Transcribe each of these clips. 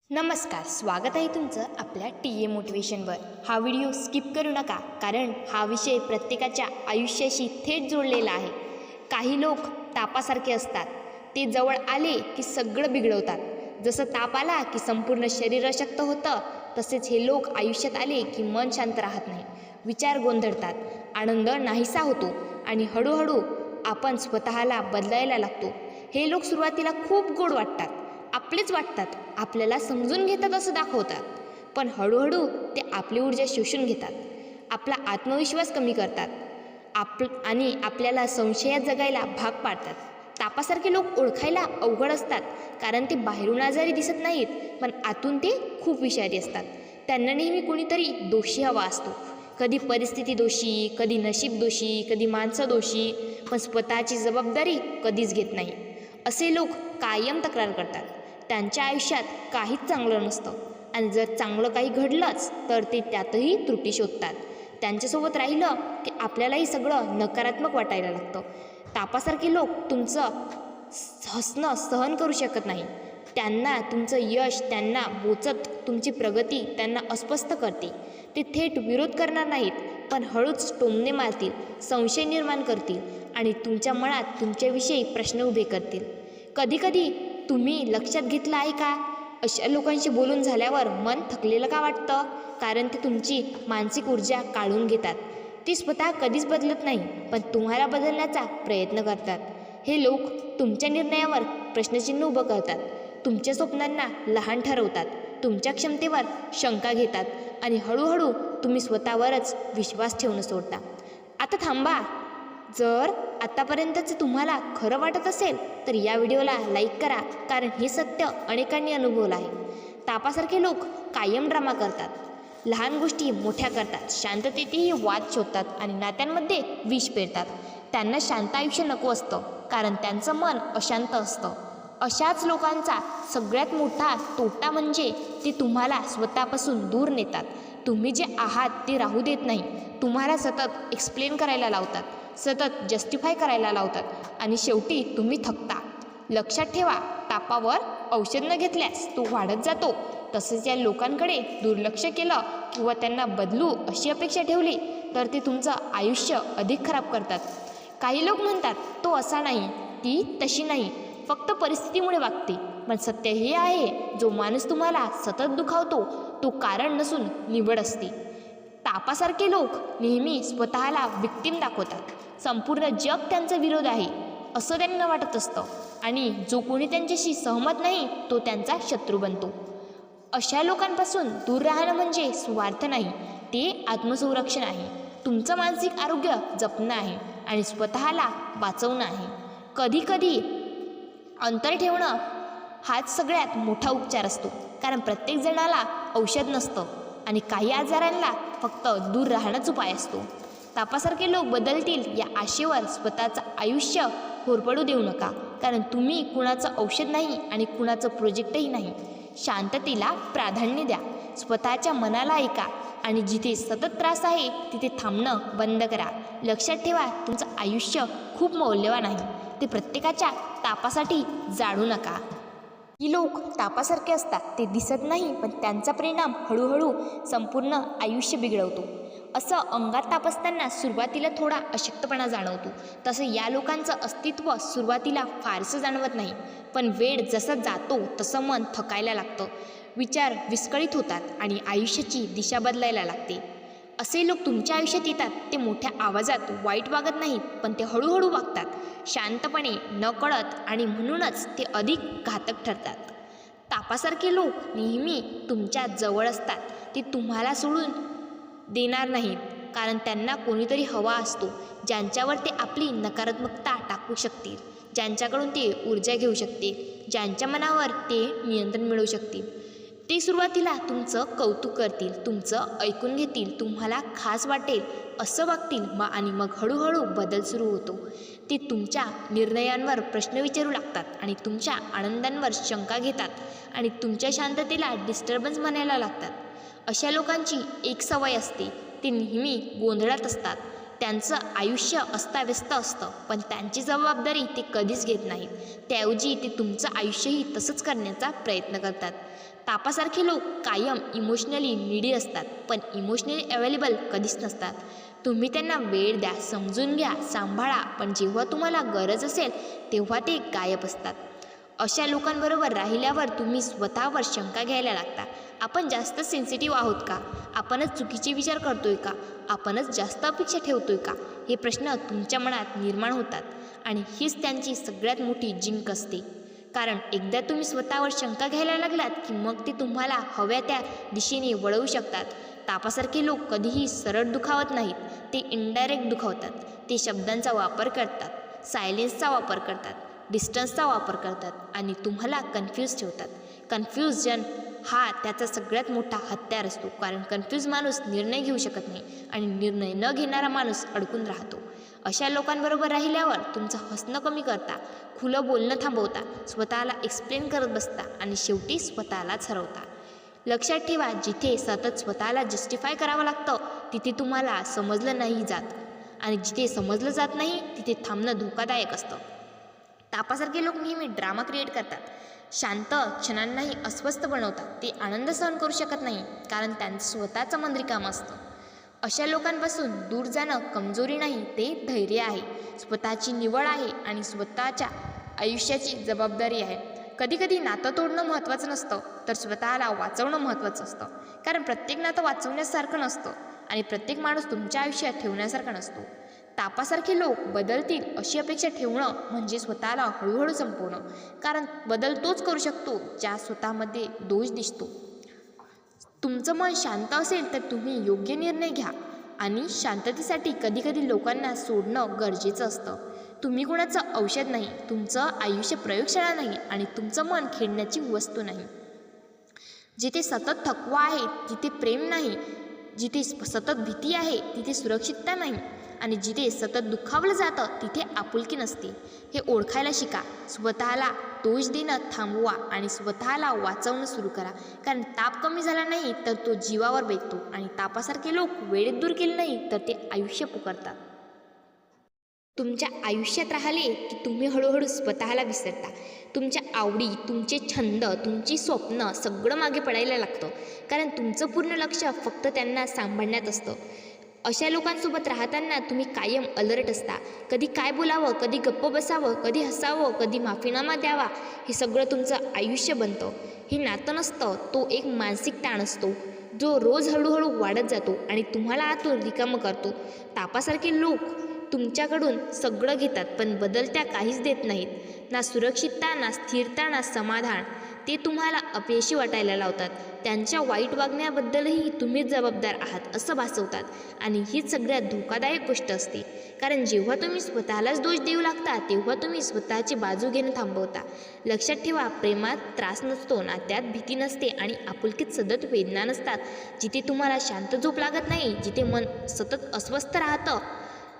नमस्कार, स्वागत आहे तुमचं आपल्या टी ए मोटिवेशनवर। हा व्हिडिओ स्किप करू नका, कारण हा विषय प्रत्येकाच्या आयुष्याशी थेट जोडलेला आहे। काही लोक तापासारखे असतात, ते जवळ आले की सगळं बिघडवतात। जसं ताप आला की संपूर्ण शरीर अशक्त होतं, तसेच हे लोक आयुष्यात आले की मन शांत राहत नाही, विचार गोंधळतात, आनंद नाहीसा होतो आणि हळूहळू आपण स्वतःला बदलायला लागतो। हे लोक सुरुवातीला खूप गोड वाटतात, आपलेच वाटतात, आपल्याला समजून घेतात असं दाखवतात, पण हळूहळू ते आपली ऊर्जा शोषून घेतात, आपला आत्मविश्वास कमी करतात आणि आपल्याला संशयात जगायला भाग पाडतात। तापासारखे लोक ओळखायला अवघड असतात, कारण ते बाहेरून आजारी दिसत नाहीत, पण आतून ते खूप विषारी असतात। त्यांना नेहमी कोणीतरी दोषी हवा असतो, कधी परिस्थिती दोषी, कधी नशीब दोषी, कधी माणसं दोषी, पण स्वतःची जबाबदारी कधीच घेत नाही। असे लोक कायम तक्रार करतात, त्यांच्या आयुष्यात काहीच चांगलं नसतं आणि जर चांगलं काही घडलंच तर ते त्यातही त्रुटी शोधतात। त्यांच्यासोबत राहिलं की आपल्यालाही सगळं नकारात्मक वाटायला लागतं। तापासारखे लोक तुमचं हसणं सहन करू शकत नाही, त्यांना तुमचं यश त्यांना बोचत, तुमची प्रगती त्यांना अस्वस्थ करते। ते थेट विरोध करणार नाहीत, पण हळूच टोमणे मारतील, संशय निर्माण करतील आणि तुमच्या मनात तुमच्याविषयी प्रश्न उभे करतील। कधीकधी तुम्ही लक्षात घेतलं आहे का, अशा लोकांशी बोलून झाल्यावर मन थकलेलं का वाटतं? कारण ते तुमची मानसिक ऊर्जा काढून घेतात। ती स्वतः कधीच बदलत नाही, पण तुम्हाला बदलण्याचा प्रयत्न करतात। हे लोक तुमच्या निर्णयावर प्रश्नचिन्ह उभं करतात, तुमच्या स्वप्नांना लहान ठरवतात, तुमच्या क्षमतेवर शंका घेतात आणि हळूहळू तुम्ही स्वतःवरच विश्वास ठेवणं सोडता। आता थांबा, जर आतापर्यंतचं तुम्हाला खरं वाटत असेल तर या व्हिडिओला लाईक करा, कारण हे सत्य अनेकांनी अनुभवलं आहे। तापासारखे लोक कायम ड्रामा करतात, लहान गोष्टी मोठ्या करतात, शांततेतही वाद शोधतात आणि नात्यांमध्ये विष पेरतात। त्यांना शांत आयुष्य नको असतं, कारण त्यांचं मन अशांत असतं। अशाच लोकांचा सगळ्यात मोठा तोटा म्हणजे ते तुम्हाला स्वतःपासून दूर नेतात। तुम्ही जे आहात ते राहू देत नाही, तुम्हाला सतत एक्सप्लेन करायला लावतात, सतत जस्टिफाय करायला लावतात आणि शेवटी तुम्ही थकता। लक्षात ठेवा, तापावर औषध न घेतल्यास तो वाढत जातो। तसेच या लोकांकडे दुर्लक्ष केलं किंवा त्यांना बदलू अशी अपेक्षा ठेवली तर ते तुमचं आयुष्य अधिक खराब करतात। काही लोक म्हणतात, तो असा नाही, ती तशी नाही, फक्त परिस्थितीमुळे वागते, पण सत्य हे आहे, जो माणूस तुम्हाला सतत दुखावतो तो कारण नसून निवड असते। तापासारखे लोक नेहमी स्वतःला विक्टिम दाखवतात, संपूर्ण जग त्यांचा विरोध आहे असं त्यांना वाटत असतं आणि जो कोणी त्यांच्याशी सहमत नाही तो त्यांचा शत्रू बनतो। अशा लोकांपासून दूर राहणं म्हणजे स्वार्थ नाही, ते आत्मसंरक्षण आहे, तुमचं मानसिक आरोग्य जपणं आहे आणि स्वतःला वाचवणं आहे। कधीकधी अंतर ठेवणं हाच सगळ्यात मोठा उपचार असतो, कारण प्रत्येक जणाला औषध नसतं आणि काही आजारांना फक्त दूर राहणंच उपाय असतो। तापासारखे लोक बदलतील या आशेवर स्वतःचं आयुष्य होरपडू देऊ नका, कारण तुम्ही कुणाचं औषध नाही आणि कुणाचं प्रोजेक्टही नाही। शांततेला प्राधान्य द्या, स्वतःच्या मनाला ऐका आणि जिथे सतत त्रास आहे तिथे थांबणं बंद करा। लक्षात ठेवा, तुमचं आयुष्य खूप मौल्यवान आहे, ते प्रत्येकाच्या तापासाठी जाळू नका। ही लोक तापासारखे असतात, ते दिसत नाही, पण त्यांचा परिणाम हळूहळू संपूर्ण आयुष्य बिघडवतो। असं अंगात ताप असताना सुरुवातीला थोडा अशक्तपणा जाणवतो, तसं या लोकांचं अस्तित्व सुरुवातीला फारसं जाणवत नाही, पण वेळ जसा जातो तसं मन थकायला लागतं, विचार विस्कळीत होतात आणि आयुष्याची दिशा बदलायला लागते। असे लोक तुमच्या आयुष्यात येतात, ते मोठ्या आवाजात वाईट वागत नाहीत, पण ते हळूहळू वागतात, शांतपणे, न कळत, आणि म्हणूनच ते अधिक घातक ठरतात। तापासारखे लोक नेहमी तुमच्या जवळ असतात, ते तुम्हाला सोडून देणार नाहीत, कारण त्यांना कोणीतरी हवा असतो ज्यांच्यावर ते आपली नकारात्मकता टाकू शकतील, ज्यांच्याकडून ते ऊर्जा घेऊ शकतील, ज्यांच्या मनावर ते नियंत्रण मिळवू शकतील। ते सुरुवातीला तुमचं कौतुक करतील, तुमचं ऐकून घेतील, तुम्हाला खास वाटेल असं वागतील आणि मग हळूहळू बदल सुरू होतो। ते तुमच्या निर्णयांवर प्रश्न विचारू लागतात आणि तुमच्या आनंदांवर शंका घेतात आणि तुमच्या शांततेला डिस्टर्बन्स म्हणायला लागतात। अशा लोकांची एक सवय असते, ते नेहमी गोंधळात असतात, त्यांचं आयुष्य अस्ताव्यस्त असतं, पण त्यांची जबाबदारी ते कधीच घेत नाहीत. त्याऐवजी ते तुमचं आयुष्यही तसंच करण्याचा प्रयत्न करतात. तापासारखे लोक कायम इमोशनली नीडी असतात, पण इमोशनली अवेलेबल कधीच नसतात. तुम्ही त्यांना वेळ द्या, समजून घ्या, सांभाळा, पण जेव्हा तुम्हाला गरज असेल तेव्हा ते गायब असतात. अशा लोकांबरोबर राहिल्यावर तुम्ही स्वतःवर शंका घ्यायला लागता. आपण जास्त सेन्सिटिव्ह आहोत का? आपणच चुकीचे विचार करतोय का? आपणच जास्त अपेक्षा ठेवतोय का? हे प्रश्न तुमच्या मनात निर्माण होतात आणि हीच त्यांची सगळ्यात मोठी जिंक असते. कारण एकदा तुम्ही स्वतःवर शंका घ्यायला लागलात की मग ते तुम्हाला हव्या त्या दिशेने वळवू शकतात. तापासारखे लोक कधीही सरळ दुखावत नाहीत, ते इनडायरेक्ट दुखावतात. ते शब्दांचा वापर करतात, सायलेन्सचा वापर करतात, डिस्टन्सचा वापर करतात आणि तुम्हाला कन्फ्यूज ठेवतात. कन्फ्युजन हा त्याचा सगळ्यात मोठा हत्यार असतो, कारण कन्फ्यूज माणूस निर्णय घेऊ शकत नाही आणि निर्णय न घेणारा माणूस अडकून राहतो. अशा लोकांबरोबर राहिल्यावर तुमचं हसणं कमी करता, खुलं बोलणं थांबवता, स्वतःला एक्सप्लेन करत बसता आणि शेवटी स्वतःलाच हरवता. लक्षात ठेवा, जिथे सतत स्वतःला जस्टिफाय करावं लागतं तिथे तुम्हाला समजलं नाही जात आणि जिथे समजलं जात नाही तिथे थांबणं धोकादायक असतं. तापासारखे लोक नेहमी ड्रामा क्रिएट करतात, शांत क्षणांनाही अस्वस्थ बनवतात. ते आनंद सहन करू शकत नाही कारण त्यांचं स्वतःचं मन रिकामं असतं. अशा लोकांपासून दूर जाणं कमजोरी नाही, ते धैर्य आहे, स्वतःची निवड आहे आणि स्वतःच्या आयुष्याची जबाबदारी आहे. कधीकधी नातं तोडणं महत्त्वाचं नसतं, तर स्वतःला वाचवणं महत्त्वाचं असतं. कारण प्रत्येक नातं वाचवण्यासारखं नसतं आणि प्रत्येक माणूस तुमच्या आयुष्यात ठेवण्यासारखा नसतो. तापासारखे लोक बदलतील अशी अपेक्षा ठेवणं म्हणजे स्वतःला हळूहळू संपवणं. कारण बदल तोच करू शकतो ज्या स्वतःमध्ये दोष दिसतो. तुमचं मन शांत असेल तर तुम्ही योग्य निर्णय घ्या आणि शांततेसाठी कधीकधी लोकांना सोडणं गरजेचं असतं. तुम्ही कोणाचं औषध नाही, तुमचं आयुष्य प्रयोगशाळा नाही आणि तुमचं मन खेळण्याची वस्तू नाही. जिथे सतत थकवा आहे तिथे प्रेम नाही, जिथे सतत भीती आहे तिथे सुरक्षितता नाही आणि जिथे सतत दुखावलं जातं तिथे आपुलकी नसते. हे ओळखायला शिका. स्वतःला दोष देणं थांबवा आणि स्वतःला वाचवणं सुरू करा. कारण ताप कमी झाला नाही तर तो जीवावर बेततो आणि तापासारखे लोक वेळेत दूर केले नाही तर ते आयुष्य पुकारतात. तुमच्या आयुष्यात राहिले की तुम्ही हळूहळू स्वतःला विसरता. तुमच्या आवडी, तुमचे छंद, तुमची स्वप्न सगळं मागे पडायला लागतं, कारण तुमचं पूर्ण लक्ष फक्त त्यांना सांभाळण्यात असतं. अशा लोकांसोबत राहताना तुम्ही कायम अलर्ट असता. कधी काय बोलावं, कधी गप्प बसावं, कधी हसावं, कधी माफीनामा द्यावा, हे सगळं तुमचं आयुष्य बनतं. हे नातं नसतं, तो एक मानसिक ताण असतो जो रोज हळूहळू वाढत जातो आणि तुम्हाला आतून रिकामं करतो. तापासारखे लोक तुमच्याकडून सगळं घेतात पण बदलत्या काहीच देत नाहीत. ना सुरक्षितता, ना स्थिरता, ना समाधान. ते तुम्हाला अपयशी वाटायला लावतात. त्यांच्या वाईट वागण्याबद्दलही तुम्हीच जबाबदार आहात असं भासवतात आणि हीच सगळ्यात धोकादायक गोष्ट असते. कारण जेव्हा तुम्ही स्वतःलाच दोष देऊ लागता तेव्हा तुम्ही स्वतःची बाजू घेणं थांबवता. लक्षात ठेवा, प्रेमात त्रास नसतो, नात्यात भीती नसते आणि आपुलकीत सतत वेदना नसतात. जिथे तुम्हाला शांत झोप लागत नाही, जिथे मन सतत अस्वस्थ राहतं,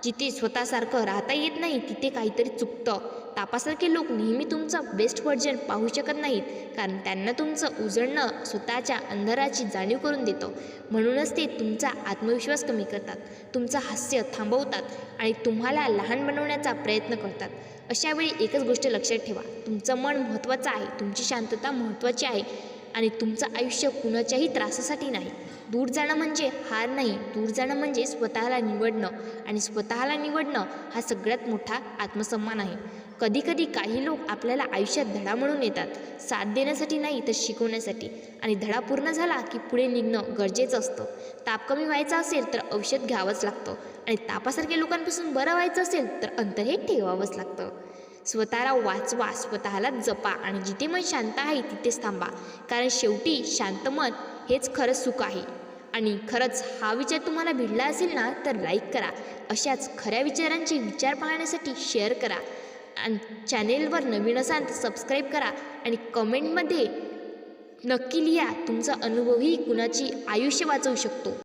जिथे स्वतःसारखं राहता येत नाही तिथे काहीतरी चुकतं. तापासारखे लोक नेहमी तुमचं बेस्ट व्हर्जन पाहू शकत नाहीत, कारण त्यांना तुमचं उजळणं स्वतःच्या अंधाराची जाणीव करून देतं. म्हणूनच ते तुमचा आत्मविश्वास कमी करतात, तुमचं हास्य थांबवतात आणि तुम्हाला लहान बनवण्याचा प्रयत्न करतात. अशावेळी एकच गोष्ट लक्षात ठेवा, तुमचं मन महत्त्वाचं आहे, तुमची शांतता महत्त्वाची आहे आणि तुमचं आयुष्य कुणाच्याही त्रासासाठी नाही. दूर जाणं म्हणजे हार नाही, दूर जाणं म्हणजे स्वतःला निवडणं आणि स्वतःला निवडणं हा सगळ्यात मोठा आत्मसन्मान आहे. कधीकधी काही लोक आपल्याला आयुष्यात धडा म्हणून येतात, साथ देण्यासाठी नाही तर शिकवण्यासाठी. आणि धडा पूर्ण झाला की पुढे निघणं गरजेचं असतं. ताप कमी व्हायचा असेल तर औषध घ्यावंच लागतं आणि तापासारख्या लोकांपासून बरं व्हायचं असेल तर अंतर हे ठेवावंच लागतं. स्वतःला वाचवा, स्वतःला जपा आणि जिथे मन शांत आहे तिथेच थांबा. कारण शेवटी शांत मन हेच खरं सुख आहे. आणि खरंच हा विचार तुम्हाला भिडला असेल ना तर लाईक करा. अशाच खऱ्या विचारांचे विचार पाहण्यासाठी शेअर करा आणि चॅनेलवर नवीन असाल तर सबस्क्राईब करा आणि कमेंटमध्ये नक्की लिहा तुमचा अनुभवही कुणाची आयुष्य वाचवू शकतो.